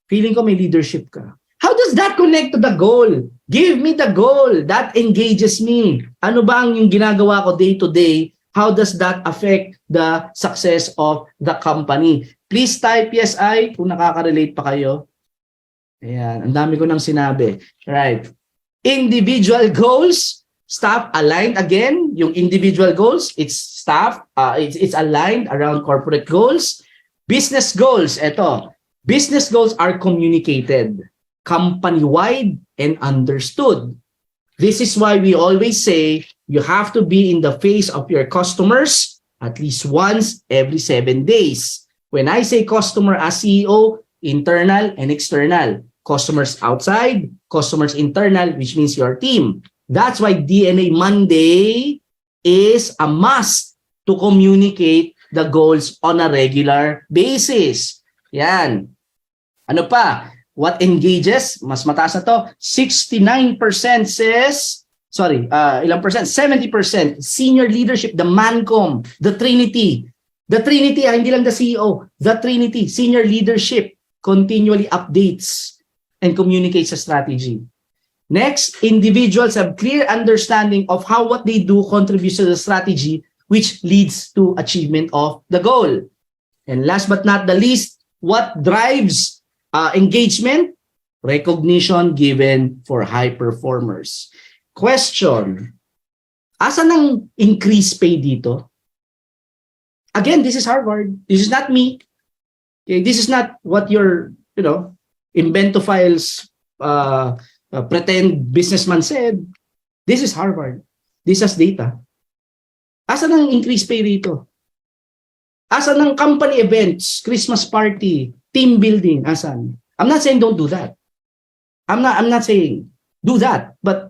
Feeling ko may leadership ka. How does that connect to the goal? Give me the goal. That engages me. Ano ba ang yung ginagawa ko day to day? How does that affect the success of the company? Please type yes, I, kung nakaka-relate pa kayo. Ayan, ang dami ko nang sinabi. Right. Individual goals, staff aligned again. Yung individual goals, it's staff, it's aligned around corporate goals. Business goals, eto. Business goals are communicated company-wide and understood. This is why we always say you have to be in the face of your customers at least once every 7 days. When I say customer as CEO, internal and external. Customers outside, customers internal, which means your team. That's why DNA Monday is a must to communicate the goals on a regular basis. Yan. Ano pa? What engages? Mas mataas na to. 69% says, ilang percent? 70%. Senior leadership, the Mancom, the Trinity. The Trinity, hindi lang the CEO. The Trinity, senior leadership, continually updates and communicates a strategy. Next, individuals have clear understanding of how what they do contributes to the strategy, which leads to achievement of the goal. And last but not the least, what drives engagement? Recognition given for high performers. Question, asan ang increase pay dito? Again, this is Harvard. This is not me. Okay, this is not what your, invento files pretend businessman said. This is Harvard. This is data. Asan ang increase pay dito? Asan ang company events, Christmas party, team building, asan? I'm not saying don't do that. I'm not saying do that. But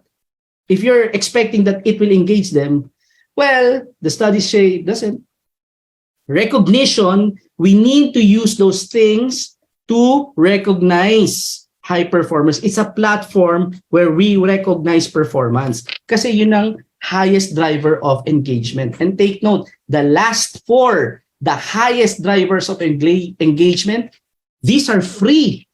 if you're expecting that it will engage them, well, the studies say it doesn't. Recognition, we need to use those things to recognize high performance. It's a platform where we recognize performance. Kasi yun ang highest driver of engagement. And take note, the last 4, the highest drivers of engagement, these are free.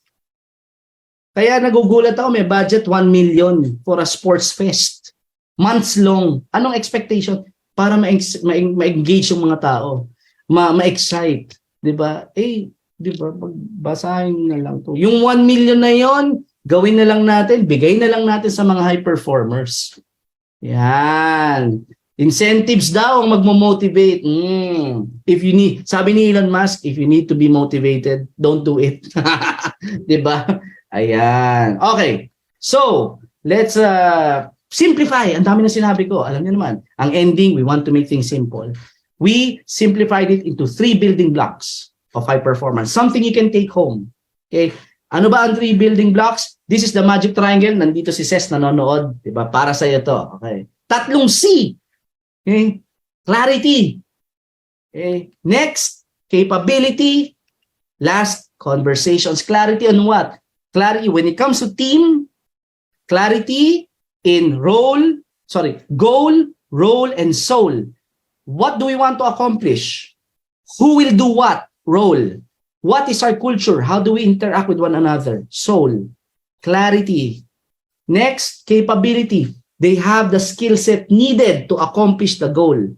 Kaya nagugulat ako, may budget 1 million for a sports fest. Months long. Anong expectation? Para ma-engage yung mga tao. Ma-excite. Diba? Diba? Basahin na lang to. Yung 1 million na yon, gawin na lang natin, bigay na lang natin sa mga high performers. Yan. Incentives daw ang magmo-motivate. If you need, sabi ni Elon Musk, if you need to be motivated, don't do it. Diba? Ayan. Okay. So, let's simplify. Ang dami na sinabi ko. Alam niyo naman, ang ending, we want to make things simple. We simplified it into 3 building blocks of high performance. Something you can take home. Okay? Ano ba ang 3 building blocks? This is the magic triangle. Nandito si Ces nanonood. Diba? Para sa iyo to. Okay. 3 C. Okay? Clarity. Okay? Next, capability. Last, conversations. Clarity on what? Clarity when it comes to team. Clarity in goal, role, and soul. What do we want to accomplish? Who will do what? Role. What is our culture? How do we interact with one another? Soul. Clarity. Next, capability. They have the skill set needed to accomplish the goal.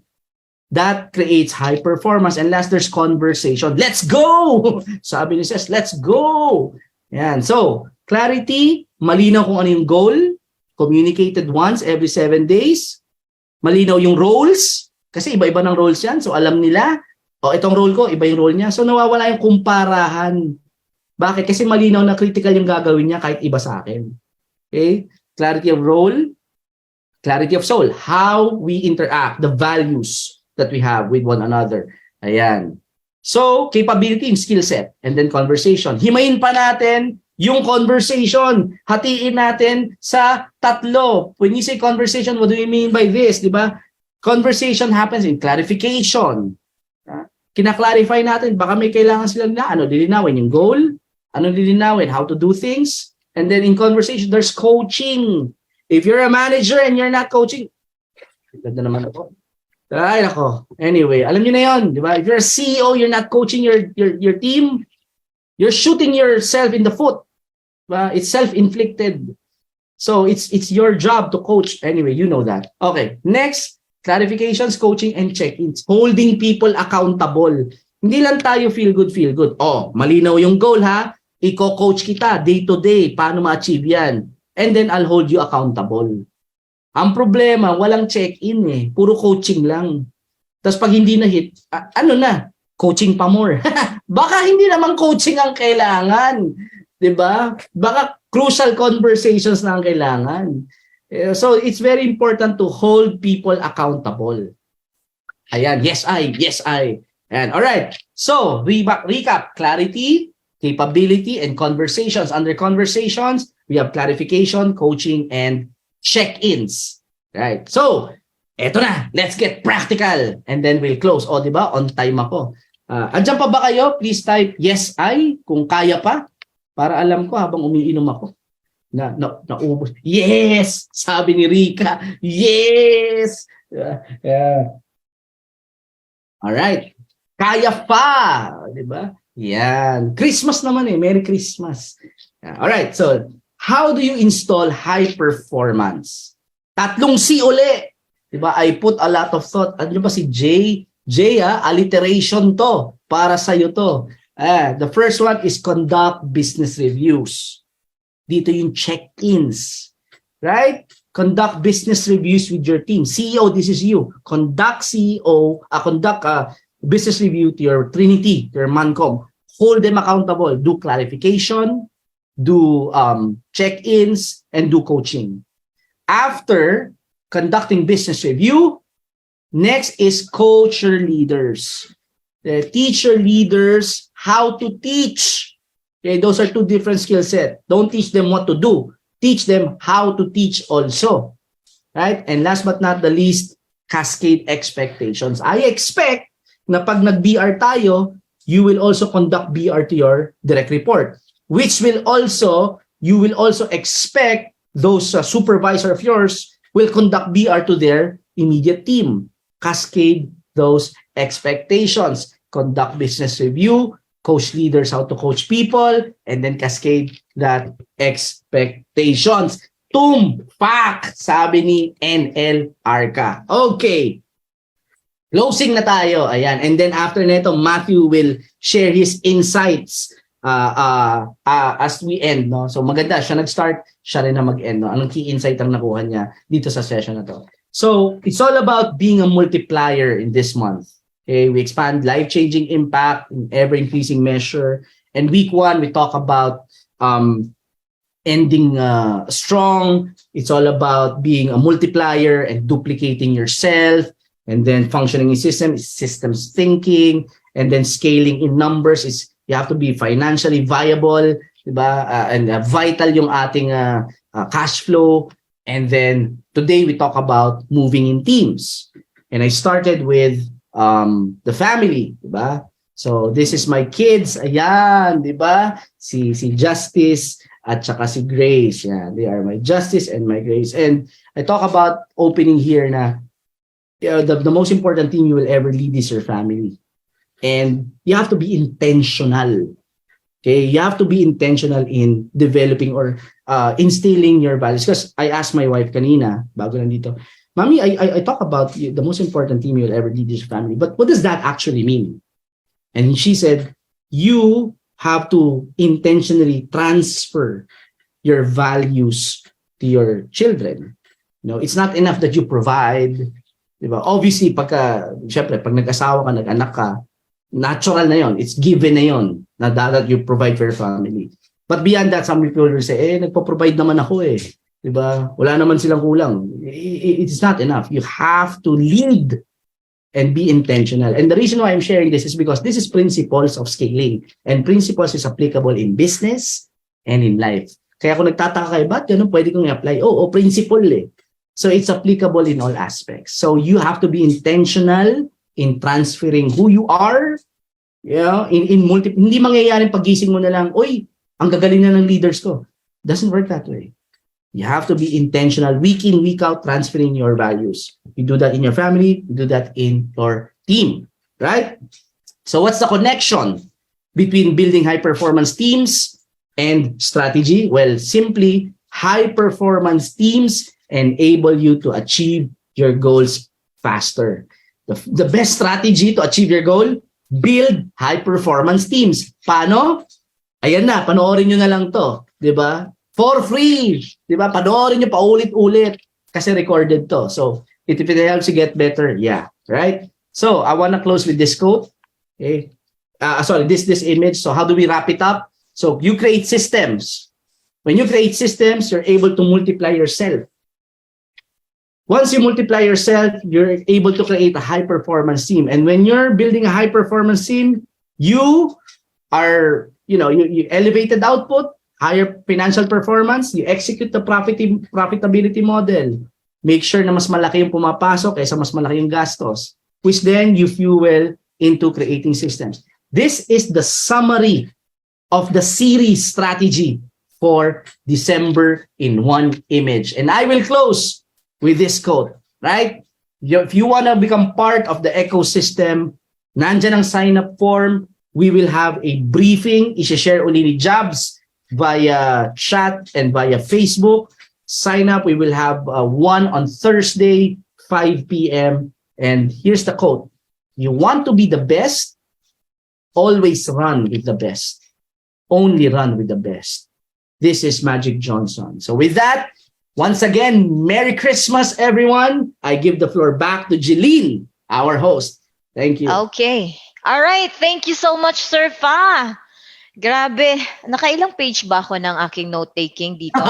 That creates high performance. And last, there's conversation. Let's go! Sabi ni Ces, let's go! Yan. So, clarity, malinaw kung ano yung goal, communicated once every 7 days. Malinaw yung roles, kasi iba-iba ng roles yan. So, alam nila, itong role ko, iba yung role niya. So, nawawala yung kumparahan. Bakit? Kasi malinaw na critical yung gagawin niya kahit iba sa akin. Okay? Clarity of role, clarity of soul. How we interact, the values that we have with one another. Ayan. So, capability and skill set. And then conversation. Himayin pa natin yung conversation. Hatiin natin sa 3. When you say conversation, what do you mean by this? Diba? Conversation happens in clarification, Kina-clarify natin, baka may kailangan silang lilinawin yung goal, lilinawin, how to do things, and then in conversation, there's coaching. If you're a manager and you're not coaching, ganda naman ako. Ay, nako. Anyway, alam niyo na yun, di ba? If you're a CEO, you're not coaching your team, you're shooting yourself in the foot. Diba? It's self-inflicted. So it's your job to coach. Anyway, you know that. Okay, next, clarifications, coaching, and check-ins. Holding people accountable. Hindi lang tayo feel good. Oh, malinaw yung goal ha. Iko-coach kita day to day. Paano ma-achieve yan? And then I'll hold you accountable. Ang problema, walang check-in eh. Puro coaching lang. Tapos pag hindi na-hit, coaching pa more. Baka hindi naman coaching ang kailangan. Diba? Baka crucial conversations na ang kailangan. So it's very important to hold people accountable. Ayan, yes I. And all right. So, recap, clarity, capability, and conversations. Under conversations, we have clarification, coaching, and check-ins. Right. So, eto na. Let's get practical. And then we'll close. O, diba? On time ako. Andyan pa ba kayo? Please type yes I kung kaya pa. Para alam ko habang umiinom ako. Naubos. Yes! Sabi ni Rika. Yes! Alright. Kaya pa! Diba? Yan. Christmas naman eh. Merry Christmas. Alright. So, how do you install high performance? 3 C uli. Diba? I put a lot of thought. Ano ba si Jay? Alliteration to. Para sa'yo to. The first one is conduct business reviews. Dito yung check-ins. Right? Conduct business reviews with your team. CEO, this is you. Conduct business review to your Trinity, your Mancom. Hold them accountable. Do clarification, do check-ins, and do coaching. After conducting business review, next is coach your leaders. Teach your leaders how to teach. Okay, those are 2 different skill sets. Don't teach them what to do. Teach them how to teach also. Right? And last but not the least, cascade expectations. I expect na pag nag-BR tayo, you will also conduct BR to your direct report, which will also, you will also expect those supervisor of yours will conduct BR to their immediate team. Cascade those expectations. Conduct business review, coach leaders how to coach people, and then cascade that expectations. Tumpak, sabi ni NL Arca. Okay. Closing na tayo. Ayan. And then after neto, Matthew will share his insights as we end. No? So maganda, siya nag-start, siya rin na mag-end. No? Anong key insight ang nakuha niya dito sa session na to? So it's all about being a multiplier in this month. Okay, we expand life-changing impact in ever-increasing measure. And week 1, we talk about ending strong. It's all about being a multiplier and duplicating yourself. And then functioning in systems thinking. And then scaling in numbers is you have to be financially viable, diba? And vital yung ating cash flow. And then today we talk about moving in teams. And I started with the family, diba? So this is my kids, ayan, diba? Si Justice at saka si Grace, yeah, they are my Justice and my Grace. And I talk about opening here na the most important thing you will ever lead is your family. And you have to be intentional. Okay, you have to be intentional in developing or instilling your values. Because I asked my wife kanina, bago nandito, Mommy, I talk about the most important thing you'll ever lead is your family. But what does that actually mean? And she said, you have to intentionally transfer your values to your children. You know, it's not enough that you provide. Diba? Obviously, syempre, pag nag-asawa ka, nag-anak ka, natural na yon. It's given na yon na that you provide for your family. But beyond that, some people will say, nagpo-provide naman ako eh. Diba? Wala naman silang kulang. It's not enough. You have to lead and be intentional. And the reason why I'm sharing this is because this is principles of scaling. And principles is applicable in business and in life. Kaya kung nagtataka kayo, ba't ganun pwede kong i-apply? Oh, principle eh. So it's applicable in all aspects. So you have to be intentional in transferring who you are, hindi mangyayaring pagising mo na lang, oy, ang gagaling na ng leaders ko. Doesn't work that way. You have to be intentional, week in, week out, transferring your values. You do that in your family, you do that in your team, right? So what's the connection between building high-performance teams and strategy? Well, simply, high-performance teams enable you to achieve your goals faster. The best strategy to achieve your goal, build high-performance teams. Paano? Ayan na, panoorin nyo na lang to. Diba? For free. Diba? Panoorin nyo paulit-ulit kasi recorded to. So, if it helps you get better, yeah. Right? So, I want to close with this quote. Okay. This image. So, how do we wrap it up? So, you create systems. When you create systems, you're able to multiply yourself. Once you multiply yourself, you're able to create a high-performance team. And when you're building a high-performance team, you are, you elevated output, higher financial performance, you execute the profitability model. Make sure na mas malaki yung pumapasok kaysa mas malaki yung gastos, which then you fuel into creating systems. This is the summary of the series strategy for December in one image. And I will close with this quote, right? If you want to become part of the ecosystem, nandyan ang sign-up form. We will have a briefing. I-share uli ni Jobs via chat and via Facebook. Sign up. We will have one on Thursday, 5 p.m. And here's the quote. You want to be the best? Always run with the best. Only run with the best. This is Magic Johnson. So with that, once again, Merry Christmas, everyone. I give the floor back to Jeline, our host. Thank you. Okay. All right. Thank you so much, Sir Fa. Grabe. Nakailang page ba ako ng aking note-taking dito?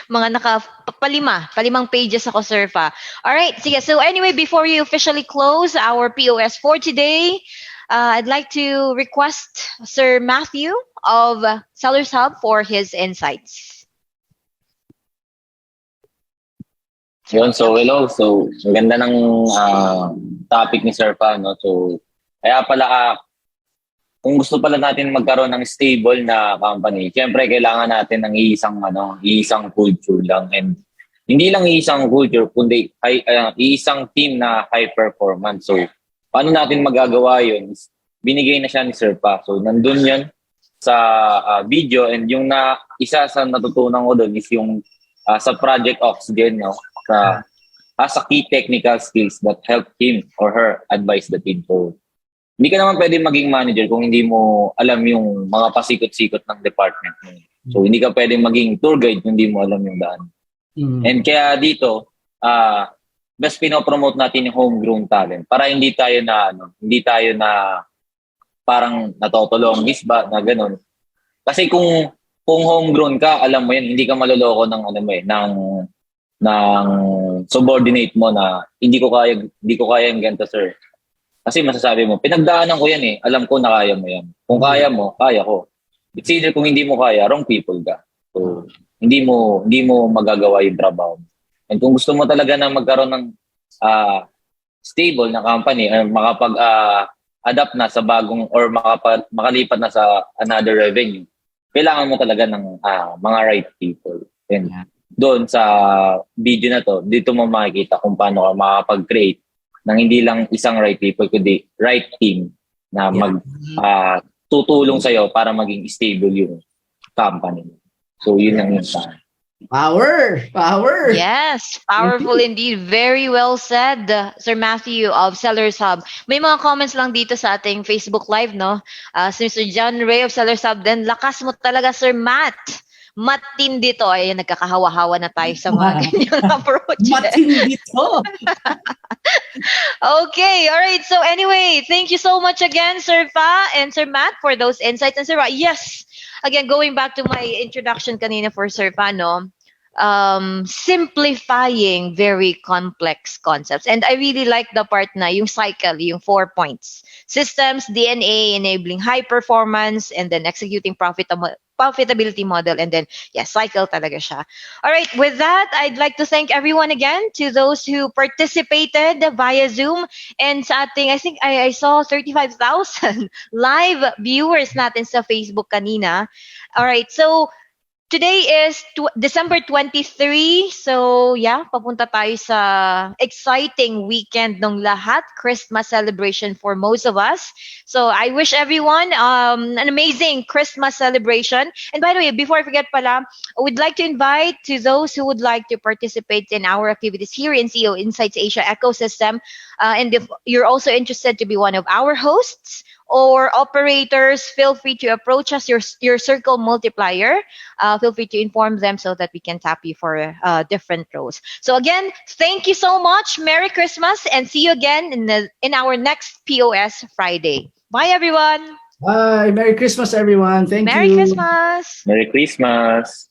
Mga palimang pages ako, Sir Fa. All right. Sige. So anyway, before we officially close our POS for today, I'd like to request Sir Matthew of Sellers Hub for his insights. Yun, so hello. So, ang ganda ng topic ni Sir Pa, no? So, kaya pala, kung gusto pala natin magkaroon ng stable na company, siyempre kailangan natin ng iisang culture lang. And hindi lang iisang culture, kundi iisang team na high performance. So, paano natin magagawa yun? Binigay na siya ni Sir Pa. So, nandun yun sa video. And yung isa sa natutunan ko doon is yung sa Project Oxygen, no? As a key technical skills that help him or her advise the team. So, hindi ka naman pwede maging manager kung hindi mo alam yung mga pasikot-sikot ng department mo. So, hindi ka pwede maging tour guide kung hindi mo alam yung daan. And kaya dito, best pinopromote natin yung homegrown talent para hindi tayo na parang natotolonggis ba na ganun. Kasi kung homegrown ka, alam mo yan, hindi ka maloloko ng subordinate mo na hindi ko kaya yung ganito, sir. Kasi masasabi mo, pinagdaanan ko yan eh. Alam ko na kaya mo yan. Kung kaya mo, kaya ko. It's either kung hindi mo kaya, wrong people ka. So, hindi mo magagawa yung trabaho. And kung gusto mo talaga na magkaroon ng stable na company or makapag-adapt na sa bagong or makalipat na sa another revenue, kailangan mo talaga ng mga right people. And doon sa video na to, dito mo makikita kung paano ka makapag-create ng hindi lang isang right people, kundi right team na tutulong sa'yo para maging stable yung company. So, yun ang yun sa Power! Yes, powerful indeed. Very well said, Sir Matthew of Sellers Hub. May mga comments lang dito sa ating Facebook Live, no? Si Mr. John Ray of Sellers Hub, then lakas mo talaga, Sir Matt. Matindi to. Ayan, nagkakahawa-hawa na tayo sa mga ganyang approach. Matindi to! Okay, all right. So anyway, thank you so much again, Sir Fa and Sir Matt, for those insights. And Sir Fa, yes, again, going back to my introduction kanina for Sir Fa, no? Simplifying very complex concepts. And I really like the part na yung cycle, yung 4 points. Systems, DNA, enabling high performance, and then executing profitability model, and then cycle talaga siya. All right, with that, I'd like to thank everyone again, to those who participated via Zoom, and sa ating, I think I saw 35,000 live viewers natin sa Facebook kanina. All right, so today is December 23. So, papunta tayo sa exciting weekend ng lahat. Christmas celebration for most of us. So, I wish everyone an amazing Christmas celebration. And by the way, before I forget pala, I would like to invite to those who would like to participate in our activities here in CEO Insights Asia ecosystem. And if you're also interested to be one of our hosts or operators, feel free to approach us, your circle multiplier. Feel free to inform them so that we can tap you for different roles. So again, thank you so much. Merry Christmas, and see you again in our next POS Friday. Bye, everyone. Bye. Merry Christmas, everyone. Thank Merry you. Christmas. Merry Christmas!